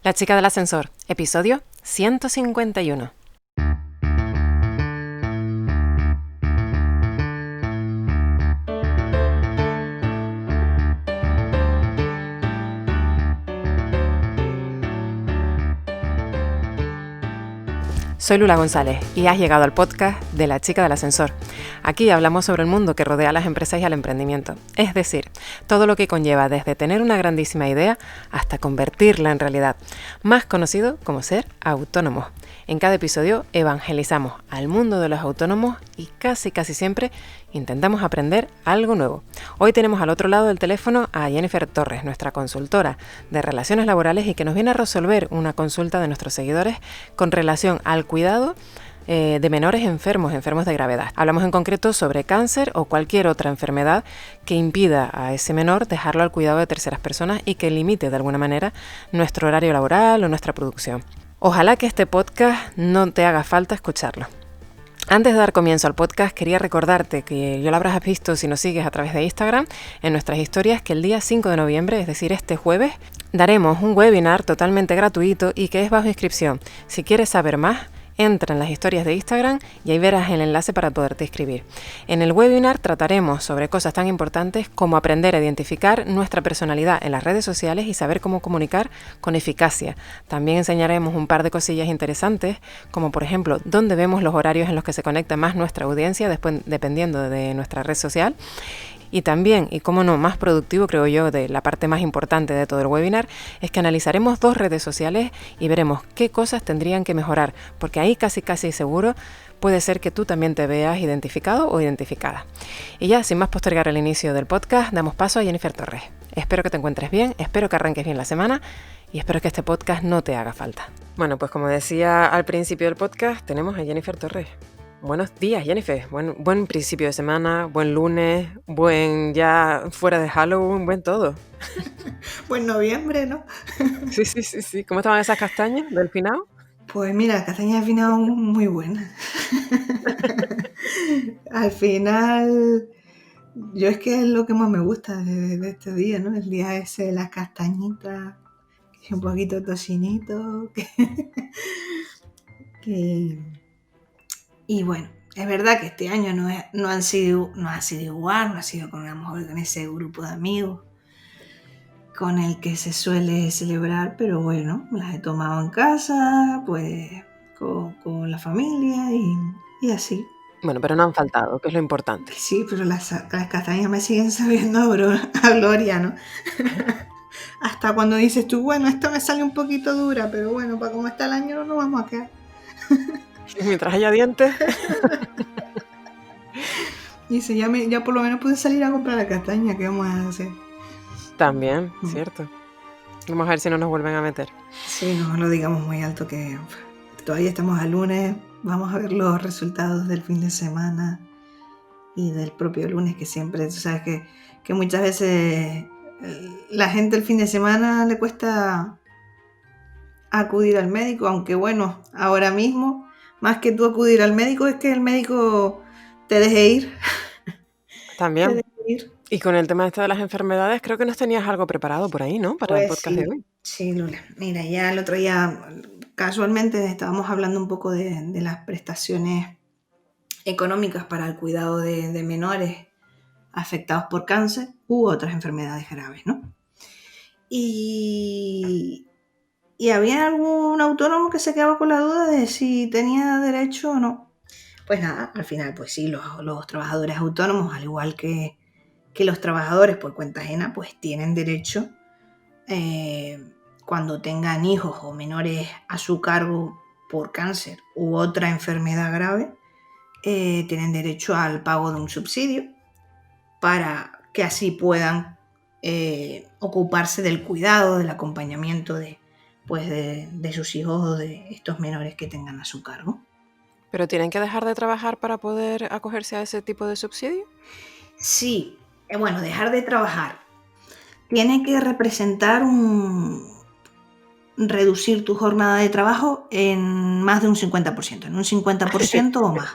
La chica del ascensor, episodio 151. Soy Lula González y has llegado al podcast de La chica del ascensor. Aquí hablamos sobre el mundo que rodea a las empresas y al emprendimiento, es decir, todo lo que conlleva desde tener una grandísima idea hasta convertirla en realidad, más conocido como ser autónomos. En cada episodio evangelizamos al mundo de los autónomos y casi siempre intentamos aprender algo nuevo. Hoy tenemos al otro lado del teléfono a Jennifer Torres, nuestra consultora de relaciones laborales y que nos viene a resolver una consulta de nuestros seguidores con relación al cuidado de menores enfermos de gravedad. Hablamos en concreto sobre cáncer o cualquier otra enfermedad que impida a ese menor dejarlo al cuidado de terceras personas y que limite de alguna manera nuestro horario laboral o nuestra producción. Ojalá que este podcast no te haga falta escucharlo. Antes de dar comienzo al podcast, quería recordarte que ya lo habrás visto si nos sigues a través de Instagram, en nuestras historias, que el día 5 de noviembre, es decir, este jueves, daremos un webinar totalmente gratuito y que es bajo inscripción. Si quieres saber más, entra en las historias de Instagram y ahí verás el enlace para poderte inscribir. En el webinar trataremos sobre cosas tan importantes como aprender a identificar nuestra personalidad en las redes sociales y saber cómo comunicar con eficacia. También enseñaremos un par de cosillas interesantes, como por ejemplo, dónde vemos los horarios en los que se conecta más nuestra audiencia, después dependiendo de nuestra red social. Y también, y cómo no, más productivo creo yo, de la parte más importante de todo el webinar, es que analizaremos 2 redes sociales y veremos qué cosas tendrían que mejorar, porque ahí casi seguro puede ser que tú también te veas identificado o identificada. Y ya, sin más postergar el inicio del podcast, damos paso a Jennifer Torres. Espero que te encuentres bien, espero que arranques bien la semana y espero que este podcast no te haga falta. Bueno, pues como decía al principio del podcast, tenemos a Jennifer Torres. Buenos días, Jennifer. Buen principio de semana, buen lunes, buen ya fuera de Halloween, buen todo. Buen noviembre, ¿no? Sí. ¿Cómo estaban esas castañas del finado? Pues mira, las castañas al final muy buenas. Al final, yo es que es lo que más me gusta de este día, ¿no? El día ese de las castañitas, que un poquito tocinito, y bueno, es verdad que este año no ha sido igual, no ha sido con ese grupo de amigos con el que se suele celebrar, pero bueno, las he tomado en casa, pues con la familia y así. Bueno, pero no han faltado, que es lo importante. Sí, pero las castañas me siguen sabiendo a gloria, ¿no? Hasta cuando dices tú, bueno, esta me sale un poquito dura, pero bueno, para cómo está el año no nos vamos a quedar. Mientras haya dientes. Dice, ya por lo menos pude salir a comprar la castaña, ¿qué vamos a hacer? También, cierto. Vamos a ver si no nos vuelven a meter. Sí, no lo digamos muy alto, que todavía estamos a lunes, vamos a ver los resultados del fin de semana y del propio lunes, que siempre, tú sabes que muchas veces la gente el fin de semana le cuesta acudir al médico, aunque bueno, ahora mismo, más que tú acudir al médico, es que el médico te deje ir. También. Te deje ir. Y con el tema este de las enfermedades, creo que nos tenías algo preparado por ahí, ¿no? Para Pues el podcast sí, de hoy. sí, Lula. Mira, ya el otro día casualmente estábamos hablando un poco de las prestaciones económicas para el cuidado de menores afectados por cáncer u otras enfermedades graves, ¿no? Y había algún autónomo que se quedaba con la duda de si tenía derecho o no. Pues nada, al final, pues sí, los trabajadores autónomos, al igual que los trabajadores por cuenta ajena, pues tienen derecho cuando tengan hijos o menores a su cargo por cáncer u otra enfermedad grave, tienen derecho al pago de un subsidio para que así puedan ocuparse del cuidado, del acompañamiento de sus hijos o de estos menores que tengan a su cargo. ¿Pero tienen que dejar de trabajar para poder acogerse a ese tipo de subsidio? Sí, bueno, dejar de trabajar tiene que representar reducir tu jornada de trabajo en más de un 50%, en un 50% o más.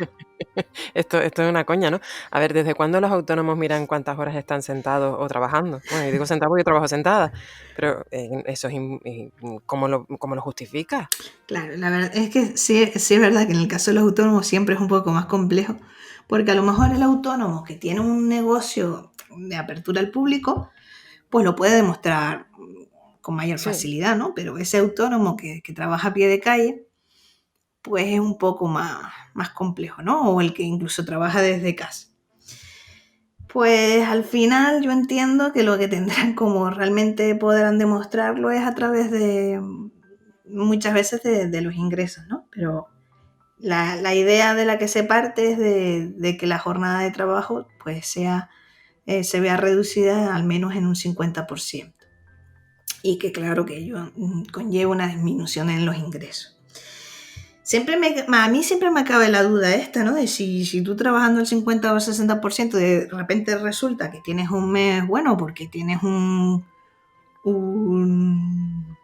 Esto es una coña, ¿no? A ver, ¿desde cuándo los autónomos miran cuántas horas están sentados o trabajando? Bueno, yo digo sentado porque yo trabajo sentada, pero eso es ¿cómo lo justifica? Claro, la verdad es que sí, sí es verdad que en el caso de los autónomos siempre es un poco más complejo, porque a lo mejor el autónomo que tiene un negocio de apertura al público, pues lo puede demostrar con mayor Sí. facilidad, ¿no? Pero ese autónomo que trabaja a pie de calle, pues es un poco más complejo, ¿no? O el que incluso trabaja desde casa. Pues al final yo entiendo que lo que tendrán como realmente podrán demostrarlo es a través de muchas veces de los ingresos, ¿no? Pero la idea de la que se parte es de que la jornada de trabajo pues se vea reducida al menos en un 50% y que claro que ello conlleva una disminución en los ingresos. A mí siempre me cabe la duda esta, ¿no? De si tú trabajando el 50 o el 60% de repente resulta que tienes un mes bueno porque tienes un, un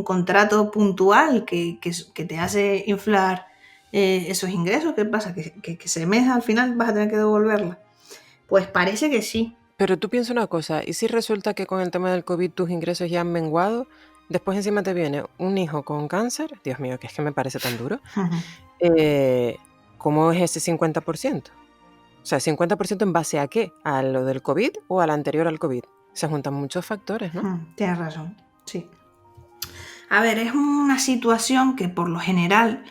contrato puntual que te hace inflar esos ingresos. ¿Qué pasa? ¿Que ese mes al final vas a tener que devolverla? Pues parece que sí. Pero tú piensa una cosa, ¿y si resulta que con el tema del COVID tus ingresos ya han menguado? Después encima te viene un hijo con cáncer, Dios mío, que es que me parece tan duro. Eh, ¿Cómo es ese 50%? O sea, ¿50% en base a qué? ¿A lo del COVID o al anterior al COVID? Se juntan muchos factores, ¿no? Tienes razón, sí. A ver, es una situación que por lo general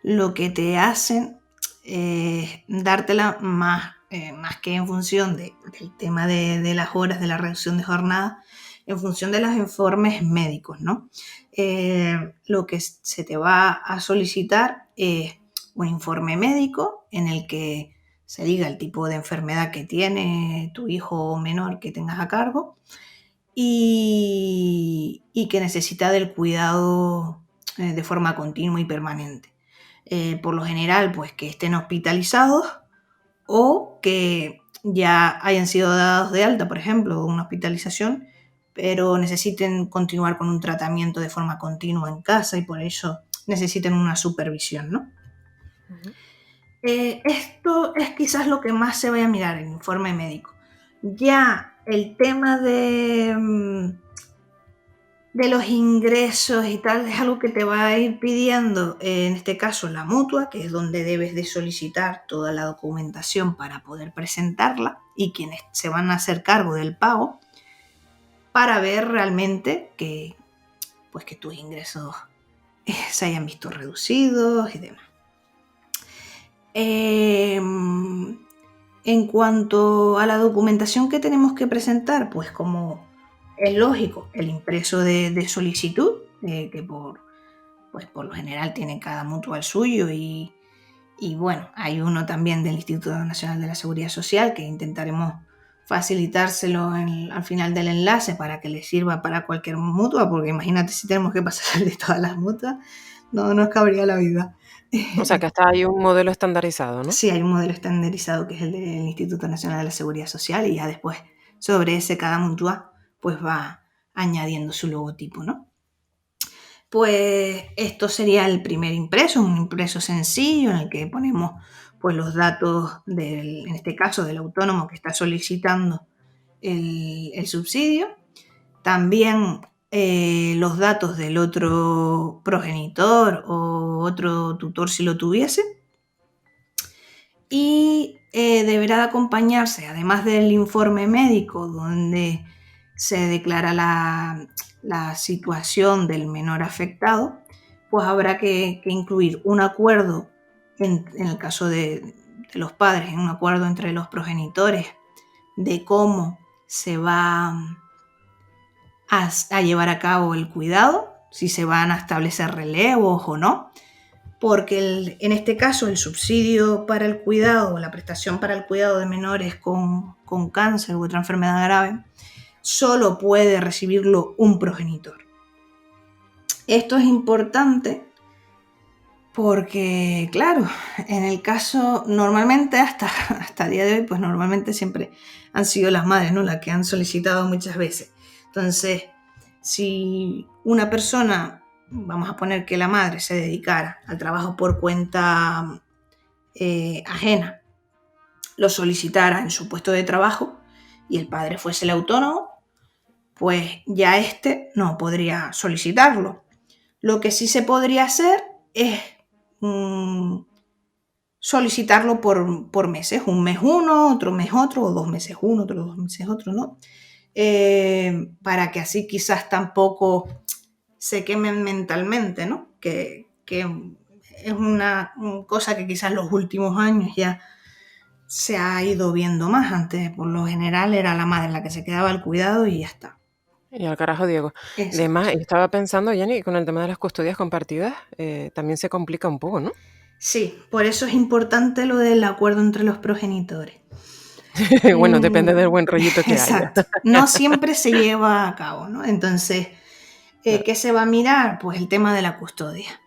lo que te hacen es dártela más que en función del tema de las horas, de la reducción de jornada, en función de los informes médicos, ¿no? Lo que se te va a solicitar es un informe médico en el que se diga el tipo de enfermedad que tiene tu hijo menor que tengas a cargo y que necesita del cuidado de forma continua y permanente. Por lo general, pues que estén hospitalizados o que ya hayan sido dados de alta, por ejemplo, de una hospitalización, pero necesiten continuar con un tratamiento de forma continua en casa y por eso necesiten una supervisión, ¿no? Ujú. Esto es quizás lo que más se vaya a mirar en el informe médico. Ya el tema de los ingresos y tal es algo que te va a ir pidiendo, en este caso la mutua, que es donde debes de solicitar toda la documentación para poder presentarla y quienes se van a hacer cargo del pago para ver realmente pues que tus ingresos se hayan visto reducidos y demás. En cuanto a la documentación que tenemos que presentar, pues como es lógico, el impreso de solicitud, que pues por lo general tiene cada mutua el suyo y bueno, hay uno también del Instituto Nacional de la Seguridad Social que intentaremos facilitárselo al final del enlace para que le sirva para cualquier mutua, porque imagínate si tenemos que pasar de todas las mutuas, no nos cabría la vida. O sea, que hasta hay un modelo estandarizado, ¿no? Sí, hay un modelo estandarizado que es el del Instituto Nacional de la Seguridad Social y ya después sobre ese cada mutua pues va añadiendo su logotipo, ¿no? Pues esto sería el primer impreso, un impreso sencillo en el que ponemos pues los datos en este caso del autónomo que está solicitando el subsidio, también los datos del otro progenitor o otro tutor si lo tuviese, y deberá de acompañarse, además del informe médico donde se declara la situación del menor afectado, pues habrá que incluir un acuerdo, en el caso de los padres, un acuerdo entre los progenitores de cómo se va a llevar a cabo el cuidado, si se van a establecer relevos o no, porque en este caso el subsidio para el cuidado o la prestación para el cuidado de menores con cáncer u otra enfermedad grave solo puede recibirlo un progenitor. Esto es importante porque, claro, en el caso normalmente hasta el día de hoy, pues normalmente siempre han sido las madres, ¿no?, las que han solicitado muchas veces. Entonces, si una persona, vamos a poner que la madre se dedicara al trabajo por cuenta ajena lo solicitara en su puesto de trabajo y el padre fuese el autónomo, pues ya este no podría solicitarlo. Lo que sí se podría hacer es solicitarlo por meses, un mes uno, otro mes otro, o 2 meses uno, otro 2 meses otro, ¿no? Para que así quizás tampoco se quemen mentalmente, ¿no? Que es una cosa que quizás los últimos años ya se ha ido viendo más. Antes, por lo general, era la madre la que se quedaba al cuidado y ya está. Y al carajo, Diego. Exacto. Además, estaba pensando, Jenny, con el tema de las custodias compartidas, también se complica un poco, ¿no? Sí, por eso es importante lo del acuerdo entre los progenitores. Bueno, depende del buen rollito que haya. Exacto. No siempre se lleva a cabo, ¿no? Entonces, Claro. ¿qué se va a mirar? Pues el tema de la custodia.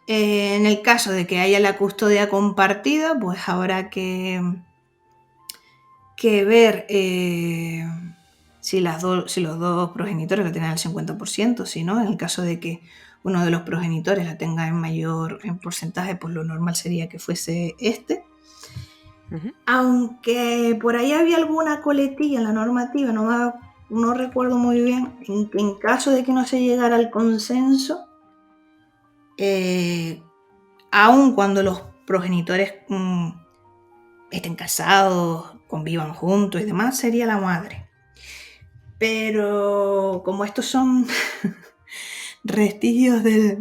En el caso de que haya la custodia compartida, pues habrá que ver si los dos progenitores la tienen al 50%, si no, en el caso de que uno de los progenitores la tenga en porcentaje, pues lo normal sería que fuese este. Ujú. Aunque por ahí había alguna coletilla en la normativa, no recuerdo muy bien, en caso de que no se llegara al consenso, aun cuando los progenitores estén casados, convivan juntos y demás, sería la madre. Pero como estos son vestigios de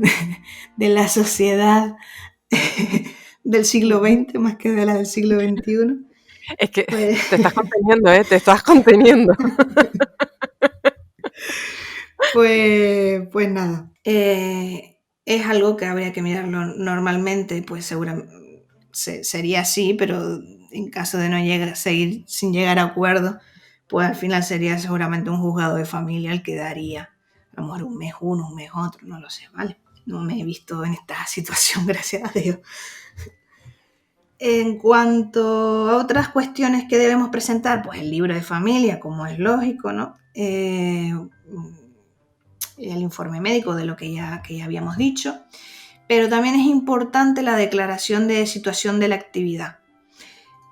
la sociedad del siglo XX más que de la del siglo XXI, Es que pues, te estás conteniendo, ¿eh? Te estás conteniendo. pues nada. Es algo que habría que mirarlo normalmente, pues seguramente sería así, pero en caso de no seguir sin llegar a acuerdo, pues al final sería seguramente un juzgado de familia el que daría a lo mejor un mes uno, un mes otro, no lo sé, ¿vale? No me he visto en esta situación, gracias a Dios. En cuanto a otras cuestiones que debemos presentar, pues el libro de familia, como es lógico, ¿no? El informe médico de lo que ya habíamos dicho, pero también es importante la declaración de situación de la actividad.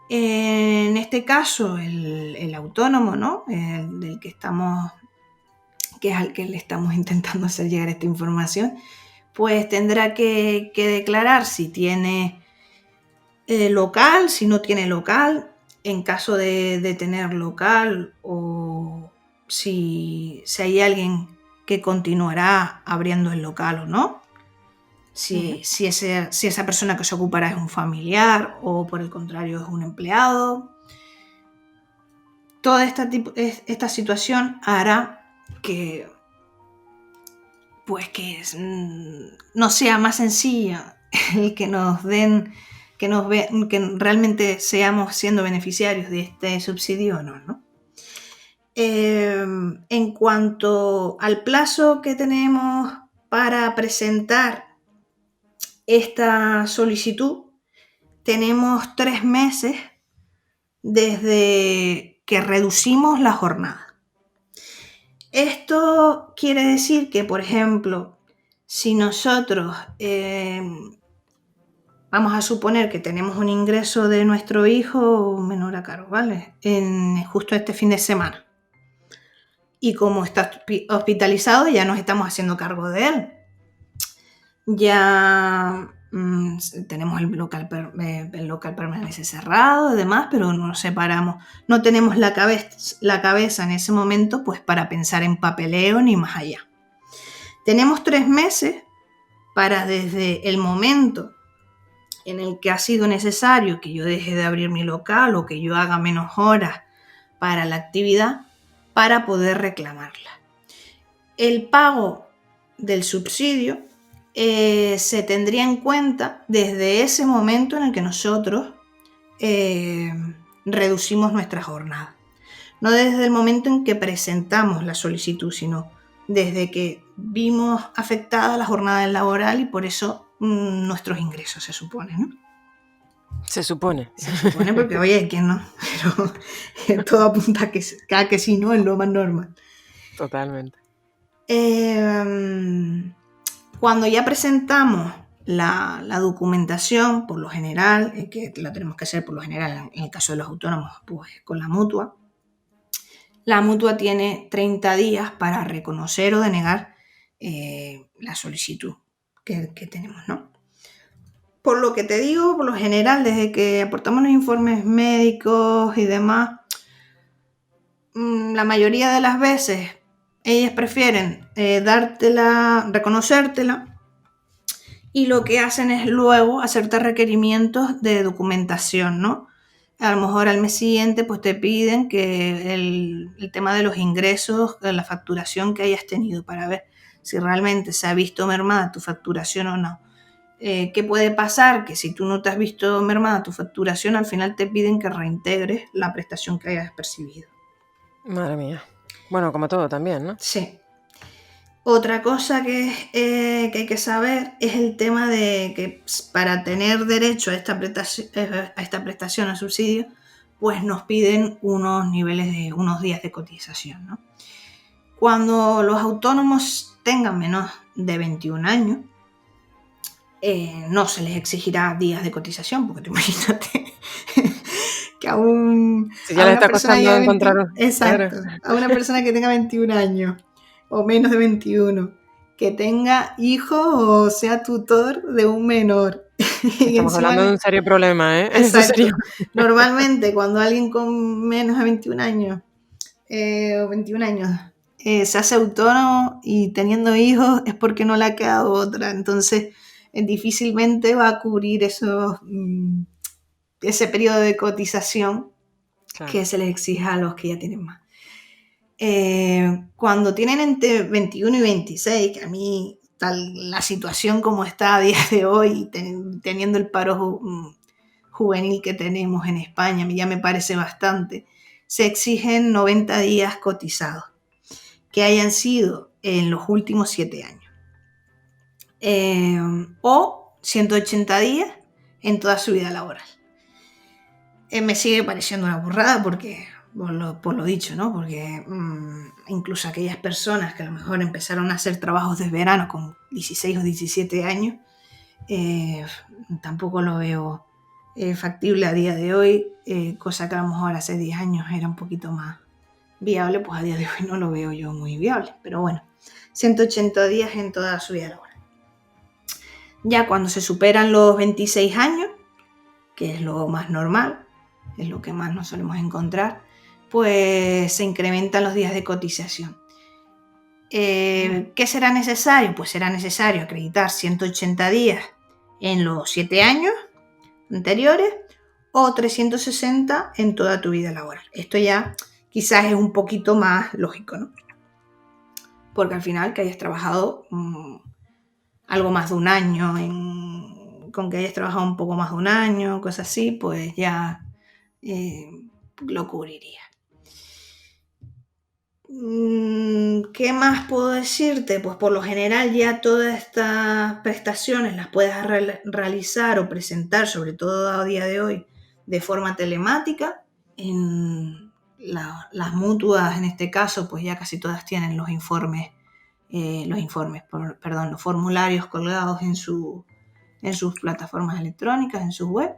En este caso, el autónomo, ¿no? Del que es al que le estamos intentando hacer llegar esta información, pues tendrá que declarar si tiene local, si no tiene local, en caso de tener local, o si hay alguien que continuará abriendo el local o no. Si esa persona que se ocupará es un familiar o por el contrario es un empleado. Toda esta situación hará que no sea más sencilla el que nos den, que realmente seamos siendo beneficiarios de este subsidio o no, ¿no? En cuanto al plazo que tenemos para presentar esta solicitud, tenemos 3 meses desde que reducimos la jornada. Esto quiere decir que, por ejemplo, si nosotros vamos a suponer que tenemos un ingreso de nuestro hijo menor a cargo, ¿vale? Justo este fin de semana. Y como está hospitalizado, ya nos estamos haciendo cargo de él. Ya tenemos el local permanece cerrado y demás, pero no nos separamos. No tenemos la cabeza en ese momento pues para pensar en papeleo ni más allá. Tenemos 3 meses para, desde el momento en el que ha sido necesario que yo deje de abrir mi local o que yo haga menos horas para la actividad, para poder reclamarla. El pago del subsidio se tendría en cuenta desde ese momento en el que nosotros reducimos nuestra jornada. No desde el momento en que presentamos la solicitud, sino desde que vimos afectada la jornada laboral y por eso nuestros ingresos, se supone, ¿no? Se supone. Se supone porque, oye, ¿quién no? Pero todo apunta a que sí, ¿no? Es lo más normal. Totalmente. Cuando ya presentamos la documentación, por lo general, que la tenemos que hacer por lo general en el caso de los autónomos, pues con la mutua. La mutua tiene 30 días para reconocer o denegar la solicitud que tenemos, ¿no? Por lo que te digo, por lo general, desde que aportamos los informes médicos y demás, la mayoría de las veces ellas prefieren reconocértela, y lo que hacen es luego hacerte requerimientos de documentación, ¿no? A lo mejor al mes siguiente pues te piden que el tema de los ingresos, de la facturación que hayas tenido, para ver si realmente se ha visto mermada tu facturación o no. ¿Qué puede pasar? Que si tú no te has visto mermada tu facturación, al final te piden que reintegres la prestación que hayas percibido. Madre mía. Bueno, como todo también, ¿no? Sí. Otra cosa que hay que saber es el tema de que para tener derecho a esta prestación, a subsidio, pues nos piden unos días de cotización, ¿no? Cuando los autónomos tengan menos de 21 años, no se les exigirá días de cotización, porque tú imagínate que a Si ya les está costando encontrar... Exacto, a una persona que tenga 21 años o menos de 21, que tenga hijos o sea tutor de un menor. Estamos hablando de un serio problema, ¿eh? Exacto. Eso sería... Normalmente cuando alguien con menos de 21 años o 21 años se hace autónomo y teniendo hijos es porque no le ha quedado otra. Entonces difícilmente va a cubrir ese periodo de cotización, claro, que se les exija a los que ya tienen más. Cuando tienen entre 21 y 26, que a mí la situación como está a día de hoy, teniendo el paro juvenil que tenemos en España, ya me parece bastante, se exigen 90 días cotizados, que hayan sido en los últimos 7 años. O 180 días en toda su vida laboral. Me sigue pareciendo una burrada porque... Por lo dicho, ¿no? Porque incluso aquellas personas que a lo mejor empezaron a hacer trabajos de verano con 16 o 17 años, tampoco lo veo factible a día de hoy, cosa que a lo mejor hace 10 años era un poquito más viable, pues a día de hoy no lo veo yo muy viable. Pero bueno, 180 días en toda su vida laboral. Ya cuando se superan los 26 años, que es lo más normal, es lo que más nos solemos encontrar, pues se incrementan los días de cotización. ¿Qué será necesario? Pues será necesario acreditar 180 días en los 7 años anteriores o 360 en toda tu vida laboral. Esto ya quizás es un poquito más lógico, ¿no? Porque al final que hayas trabajado algo más de un año, con que hayas trabajado un poco más de un año, cosas así, pues ya lo cubriría. ¿Qué más puedo decirte? Pues por lo general ya todas estas prestaciones las puedes realizar o presentar, sobre todo a día de hoy, de forma telemática. En las mutuas, en este caso, pues ya casi todas tienen los formularios colgados en sus plataformas electrónicas, en sus web.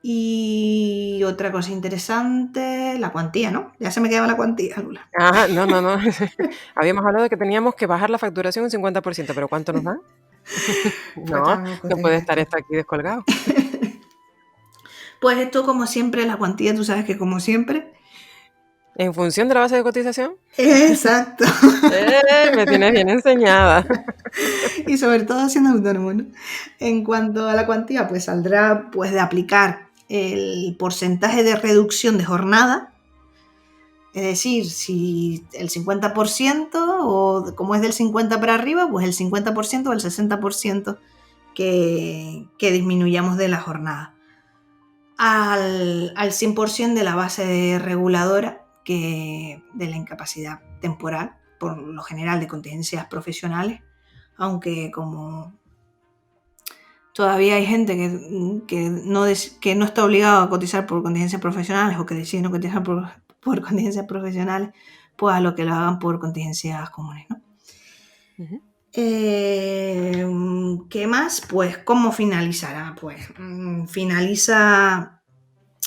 Y otra cosa interesante, la cuantía, ¿no? Ya se me quedaba la cuantía, Lula. Ah, no. Habíamos hablado de que teníamos que bajar la facturación un 50%, ¿pero cuánto nos dan? No puede estar esto aquí descolgado. Pues esto, como siempre, la cuantía, tú sabes que como siempre... ¿En función de la base de cotización? Exacto. Me tienes bien enseñada. Y sobre todo siendo autónomo, ¿no? En cuanto a la cuantía, pues saldrá pues de aplicar el porcentaje de reducción de jornada. Es decir, si el 50% o como es del 50 para arriba, pues el 50% o el 60% que disminuyamos de la jornada. Al 100% de la base reguladora de la incapacidad temporal, por lo general de contingencias profesionales, aunque como todavía hay gente que no está obligado a cotizar por contingencias profesionales o que decide no cotizar por contingencias profesionales, pues a lo que lo hagan por contingencias comunes, ¿no? Uh-huh. ¿Qué más? Pues, ¿cómo finalizará? Pues finaliza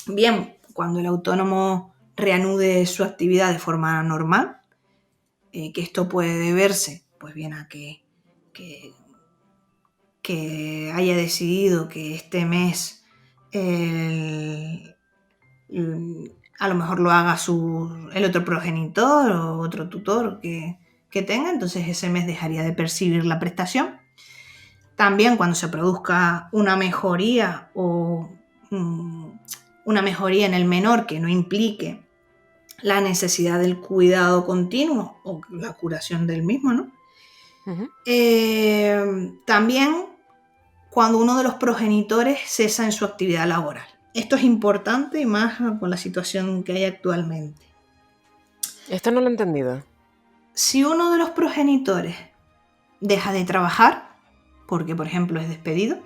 bien cuando el autónomo reanude su actividad de forma normal, que esto puede deberse, pues bien, a que haya decidido que este mes a lo mejor lo haga el otro progenitor o otro tutor que tenga, entonces ese mes dejaría de percibir la prestación. También cuando se produzca una mejoría o una mejoría en el menor que no implique la necesidad del cuidado continuo o la curación del mismo, ¿no? Ujú. También cuando uno de los progenitores cesa en su actividad laboral. Esto es importante y más con la situación que hay actualmente. Esto no lo he entendido. Si uno de los progenitores deja de trabajar, porque por ejemplo es despedido,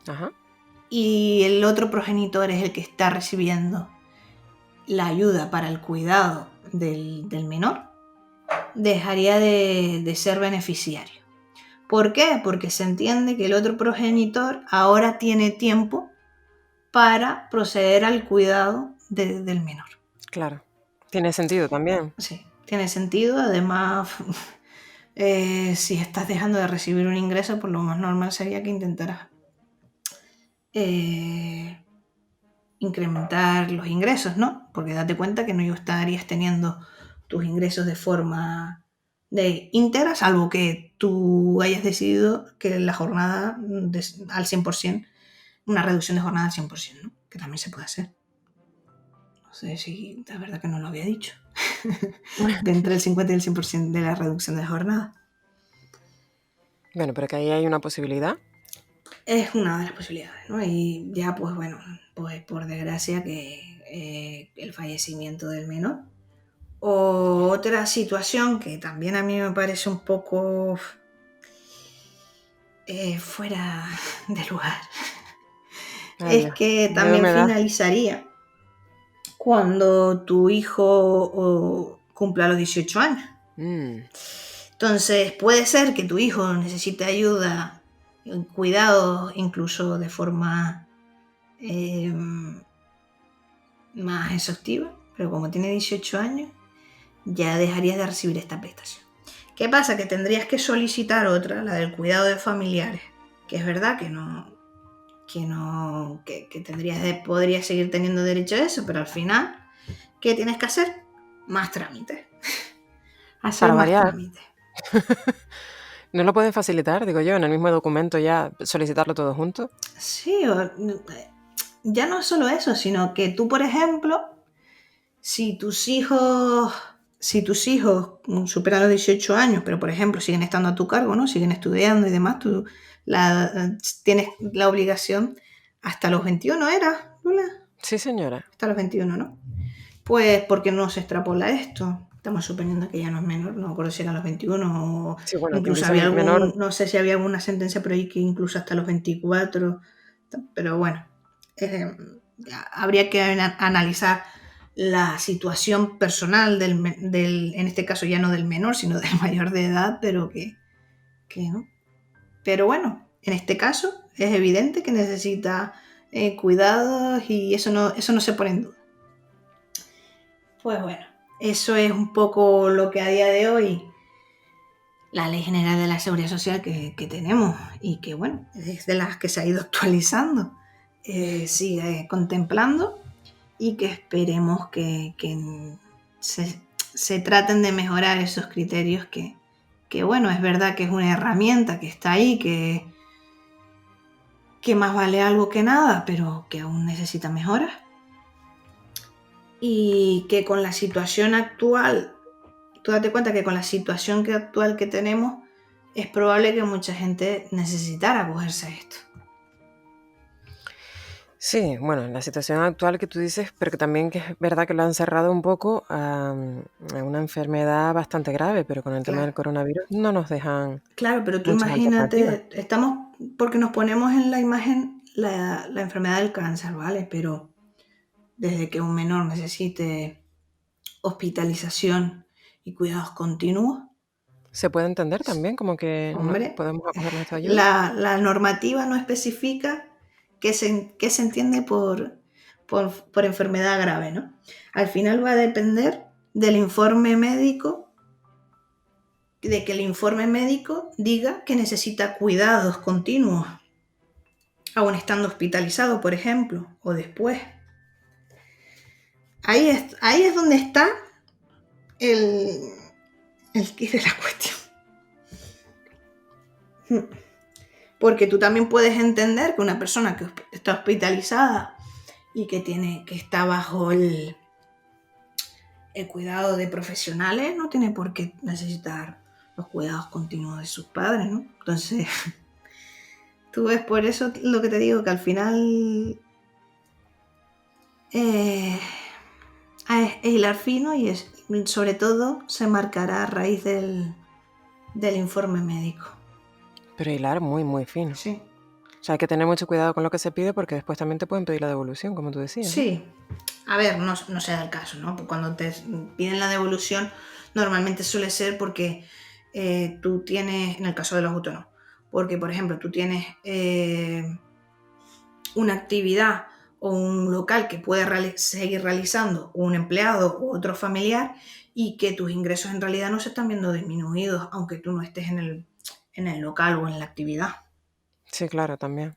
Ajá. y el otro progenitor es el que está recibiendo la ayuda para el cuidado del menor, dejaría de ser beneficiario. ¿Por qué? Porque se entiende que el otro progenitor ahora tiene tiempo para proceder al cuidado del menor. Claro. Tiene sentido también. Sí, tiene sentido. Además, si estás dejando de recibir un ingreso, pues lo más normal sería que intentaras incrementar los ingresos, ¿no? Porque date cuenta que no estarías teniendo tus ingresos de forma íntegra, salvo que tú hayas decidido que la jornada al 100%, una reducción de jornada al 100%, ¿no? Que también se puede hacer. No sé si la verdad que no lo había dicho. De entre el 50 y el 100% de la reducción de jornada. Bueno, pero que ahí hay una posibilidad. Es una de las posibilidades, ¿no? Y ya, pues bueno, pues por desgracia que el fallecimiento del menor. O otra situación que también a mí me parece un poco fuera de lugar, Ay, es Dios. que Miedo también me da. finalizaría cuando tu hijo cumpla los 18 años. Mm, Entonces, puede ser que tu hijo necesite ayuda, cuidado, incluso de forma más exhaustiva, pero como tiene 18 años, ya dejarías de recibir esta prestación. ¿Qué pasa? Que tendrías que solicitar otra, la del cuidado de familiares, que es verdad que podrías seguir teniendo derecho a eso, pero al final, ¿qué tienes que hacer? Más trámites. Hacer para más variar. trámites. ¿No lo pueden facilitar, digo yo, en el mismo documento ya solicitarlo todo junto? Sí, ya no es solo eso, sino que tú, por ejemplo, si tus hijos superan los 18 años, pero por ejemplo siguen estando a tu cargo, ¿no? Siguen estudiando y demás, tú tienes la obligación hasta los 21, ¿era, Lula? Sí, señora. Hasta los 21, ¿no? Pues porque no se extrapola esto. Estamos suponiendo que ya no es menor, no me acuerdo si era a los 21 o Sí, bueno, quien incluso dice había menor, no sé si había alguna sentencia por ahí que incluso hasta los 24, pero bueno, habría que analizar la situación personal en este caso ya no del menor, sino del mayor de edad, pero que no. Pero bueno, en este caso es evidente que necesita cuidados y eso no se pone en duda. Pues bueno, eso es un poco lo que a día de hoy la Ley General de la Seguridad Social que tenemos y que bueno, es de las que se ha ido actualizando, sigue contemplando y que esperemos que se traten de mejorar esos criterios que bueno, es verdad que es una herramienta que está ahí, que más vale algo que nada, pero que aún necesita mejoras. Y que con la situación actual, tú date cuenta que con la situación actual que tenemos, es probable que mucha gente necesitara acogerse a esto. sí, bueno, en la situación actual que tú dices, pero que también que es verdad que lo han cerrado un poco a una enfermedad bastante grave, pero con el tema del Claro, coronavirus no nos dejan claro, pero tú muchas alternativas. imagínate, porque nos ponemos en la imagen la enfermedad del cáncer, ¿vale? Pero desde que un menor necesite hospitalización y cuidados continuos, Se puede entender también como que Hombre, podemos acogernos a esta ayuda. la normativa no especifica qué se entiende por enfermedad grave, ¿no? Al final va a depender del informe médico, de que el informe médico diga que necesita cuidados continuos, aún estando hospitalizado, por ejemplo, o después. Ahí es donde está el, el quid de la cuestión. Porque tú también puedes entender que una persona que está hospitalizada y que está bajo el cuidado de profesionales no tiene por qué necesitar los cuidados continuos de sus padres, ¿no? Entonces, tú ves, por eso lo que te digo, que al final es hilar fino y sobre todo se marcará a raíz del informe médico. Pero hilar muy, muy fino. Sí. O sea, hay que tener mucho cuidado con lo que se pide porque después también te pueden pedir la devolución, como tú decías. Sí. A ver, no se da el caso, ¿no? Cuando te piden la devolución, normalmente suele ser porque tú tienes, en el caso de los autónomos, porque, por ejemplo, tú tienes una actividad o un local que puede seguir realizando un empleado u otro familiar y que tus ingresos en realidad no se están viendo disminuidos, aunque tú no estés en el local o en la actividad. Sí, claro, también.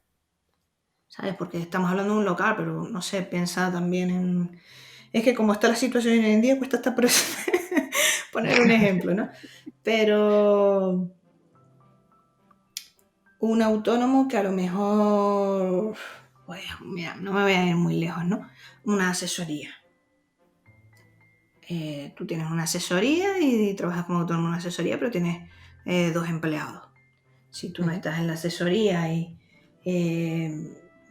¿Sabes? Porque estamos hablando de un local, pero no sé, piensa también en... Es que como está la situación hoy en día, cuesta hasta poner un ejemplo, ¿no? Pero un autónomo que a lo mejor, pues mira, no me voy a ir muy lejos, ¿no? Una asesoría. Tú tienes una asesoría y trabajas como autónomo en una asesoría, pero tienes 2 empleados. Si tú no estás en la asesoría y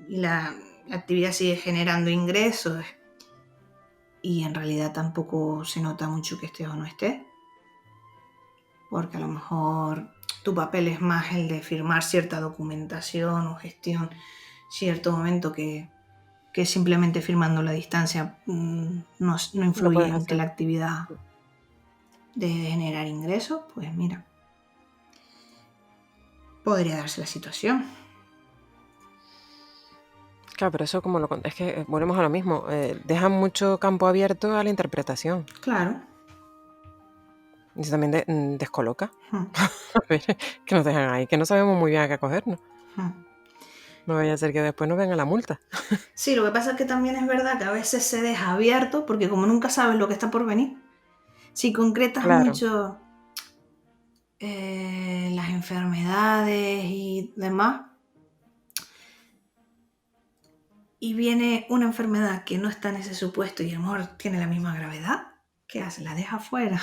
la actividad sigue generando ingresos y en realidad tampoco se nota mucho que estés o no estés, porque a lo mejor tu papel es más el de firmar cierta documentación o gestión, cierto momento que simplemente firmando la distancia no influye en que la actividad deje de generar ingresos, pues mira, podría darse la situación. Claro, pero eso es que volvemos a lo mismo, dejan mucho campo abierto a la interpretación. Claro. Y eso también descoloca. A ver, que nos dejan ahí, que no sabemos muy bien a qué acogernos. No vaya a ser que después nos venga la multa. Sí, lo que pasa es que también es verdad que a veces se deja abierto porque como nunca sabes lo que está por venir, si concretas mucho las enfermedades y demás, y viene una enfermedad que no está en ese supuesto y a lo mejor tiene la misma gravedad, ¿qué hace? La deja fuera.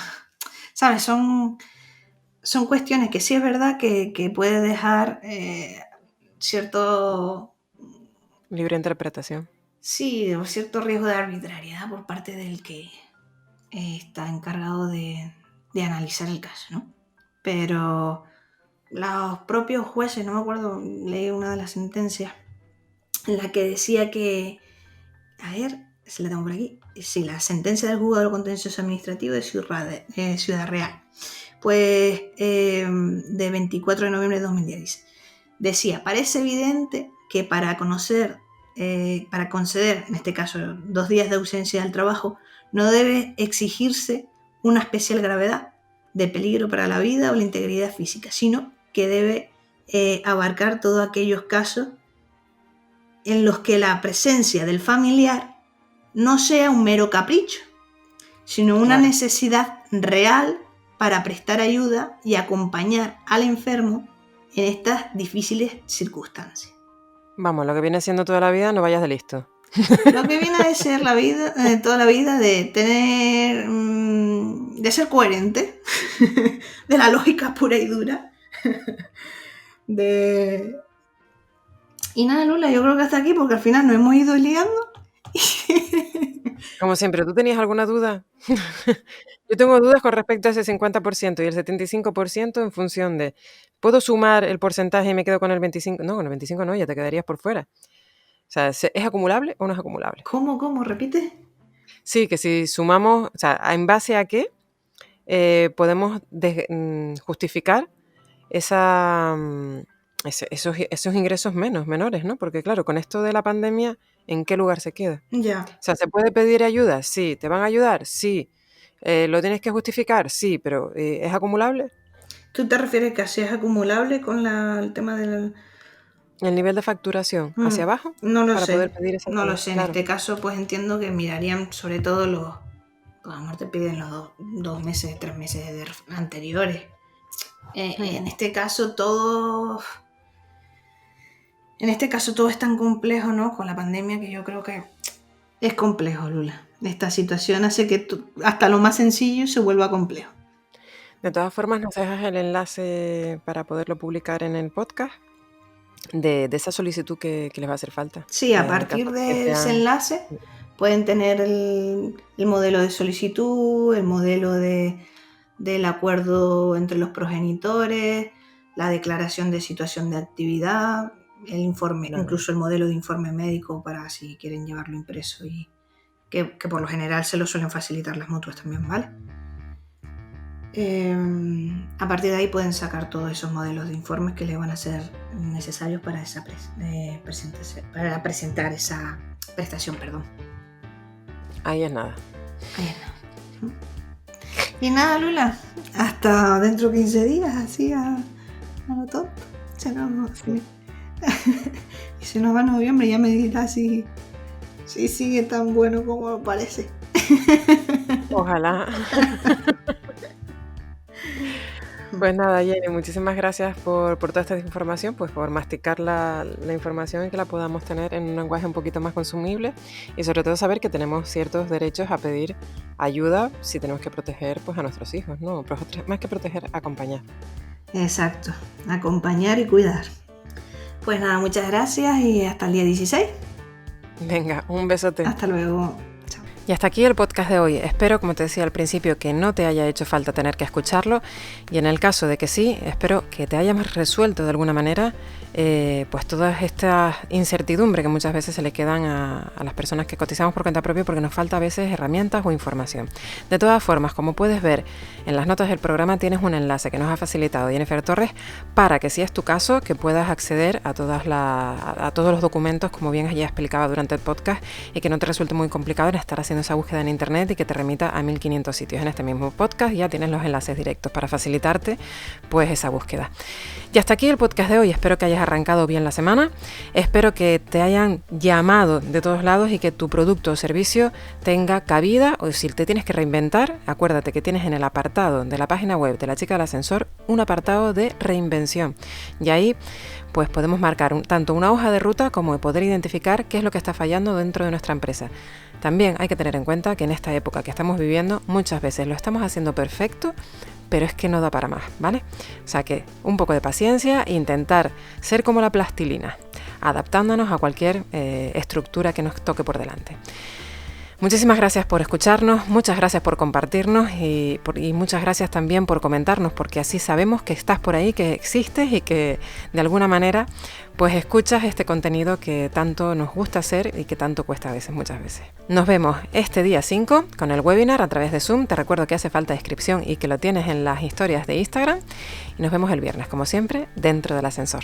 ¿Sabes? Son cuestiones que sí es verdad que puede dejar cierto... Libre interpretación. Sí, cierto riesgo de arbitrariedad por parte del que está encargado de analizar el caso, ¿no? Pero los propios jueces, no me acuerdo, leí una de las sentencias en la que decía que, a ver, si la tengo por aquí, sí, la sentencia del juzgado contencioso administrativo de Ciudad Real, pues de 24 de noviembre de 2010, decía, parece evidente que para conceder, en este caso, 2 días de ausencia del trabajo, no debe exigirse una especial gravedad de peligro para la vida o la integridad física, sino que debe abarcar todos aquellos casos en los que la presencia del familiar no sea un mero capricho, sino una necesidad real para prestar ayuda y acompañar al enfermo en estas difíciles circunstancias. Vamos, lo que viene siendo toda la vida, no vayas de listo. Lo que viene a ser la vida, toda la vida, de tener, de ser coherente, de la lógica pura y dura, Y nada, Lula, yo creo que hasta aquí, porque al final nos hemos ido liando. Como siempre, ¿tú tenías alguna duda? Yo tengo dudas con respecto a ese 50% y el 75% en función de, ¿puedo sumar el porcentaje y me quedo con el 25%? No, con el 25% no, ya te quedarías por fuera. O sea, ¿es acumulable o no es acumulable? ¿Cómo? ¿Repite? Sí, que si sumamos, o sea, ¿en base a qué podemos justificar esos ingresos menores, ¿no? Porque claro, con esto de la pandemia, ¿en qué lugar se queda? Ya. O sea, ¿se puede pedir ayuda? Sí. ¿Te van a ayudar? Sí. ¿Lo tienes que justificar? Sí, pero ¿es acumulable? ¿Tú te refieres que así es acumulable con el tema del...? ¿El nivel de facturación hacia abajo No lo para poder sé, pedir esa no lo ayuda? sé. En Claro. este caso, pues entiendo que mirarían sobre todo pues a lo mejor te piden los 2 meses, 3 meses anteriores. En este caso todo es tan complejo, ¿no? Con la pandemia, que yo creo que es complejo, Lula. Esta situación hace que hasta lo más sencillo se vuelva complejo. De todas formas, nos dejas el enlace para poderlo publicar en el podcast de esa solicitud que les va a hacer falta. Sí, a En el partir caso de que de ese sean... enlace pueden tener el modelo de solicitud, el modelo del acuerdo entre los progenitores, la declaración de situación de actividad, el informe, Claro. incluso el modelo de informe médico para si quieren llevarlo impreso, y que por lo general se lo suelen facilitar las mutuas también, ¿vale? A partir de ahí pueden sacar todos esos modelos de informes que les van a ser necesarios para para presentar esa prestación, perdón. Ahí es nada. Ahí es nada. Y nada, Lula, hasta dentro de 15 días, así a lo tonto. Y se nos va noviembre, ya me dirás si sigue tan bueno como parece. Ojalá. Pues nada, Jenny, muchísimas gracias por toda esta información, pues por masticar la información y que la podamos tener en un lenguaje un poquito más consumible, y sobre todo saber que tenemos ciertos derechos a pedir ayuda si tenemos que proteger pues a nuestros hijos, ¿no? Más que proteger, acompañar. Exacto, acompañar y cuidar. Pues nada, muchas gracias y hasta el día 16. Venga, un besote. Hasta luego. Y hasta aquí el podcast de hoy. Espero, como te decía al principio, que no te haya hecho falta tener que escucharlo, y en el caso de que sí, espero que te hayamos resuelto de alguna manera pues todas estas incertidumbres que muchas veces se le quedan a las personas que cotizamos por cuenta propia, porque nos falta a veces herramientas o información. De todas formas, como puedes ver en las notas del programa, tienes un enlace que nos ha facilitado Jennifer Torres para que, si es tu caso, que puedas acceder a todos los documentos, como bien ya explicaba durante el podcast, y que no te resulte muy complicado en estar haciendo esa búsqueda en internet y que te remita a 1500 sitios. En este mismo podcast ya tienes los enlaces directos para facilitarte pues esa búsqueda. Y hasta aquí el podcast de hoy. Espero que hayas arrancado bien la semana, espero que te hayan llamado de todos lados y que tu producto o servicio tenga cabida, o si te tienes que reinventar, acuérdate que tienes en el apartado de la página web de La Chica del Ascensor un apartado de reinvención, y ahí pues podemos marcar tanto una hoja de ruta como poder identificar qué es lo que está fallando dentro de nuestra empresa. También hay que tener en cuenta que en esta época que estamos viviendo muchas veces lo estamos haciendo perfecto, pero es que no da para más, ¿vale? O sea que un poco de paciencia e intentar ser como la plastilina, adaptándonos a cualquier estructura que nos toque por delante. Muchísimas gracias por escucharnos, muchas gracias por compartirnos y muchas gracias también por comentarnos, porque así sabemos que estás por ahí, que existes y que de alguna manera pues escuchas este contenido que tanto nos gusta hacer y que tanto cuesta a veces, muchas veces. Nos vemos este día 5 con el webinar a través de Zoom. Te recuerdo que hace falta inscripción y que lo tienes en las historias de Instagram. Y nos vemos el viernes, como siempre, dentro del ascensor.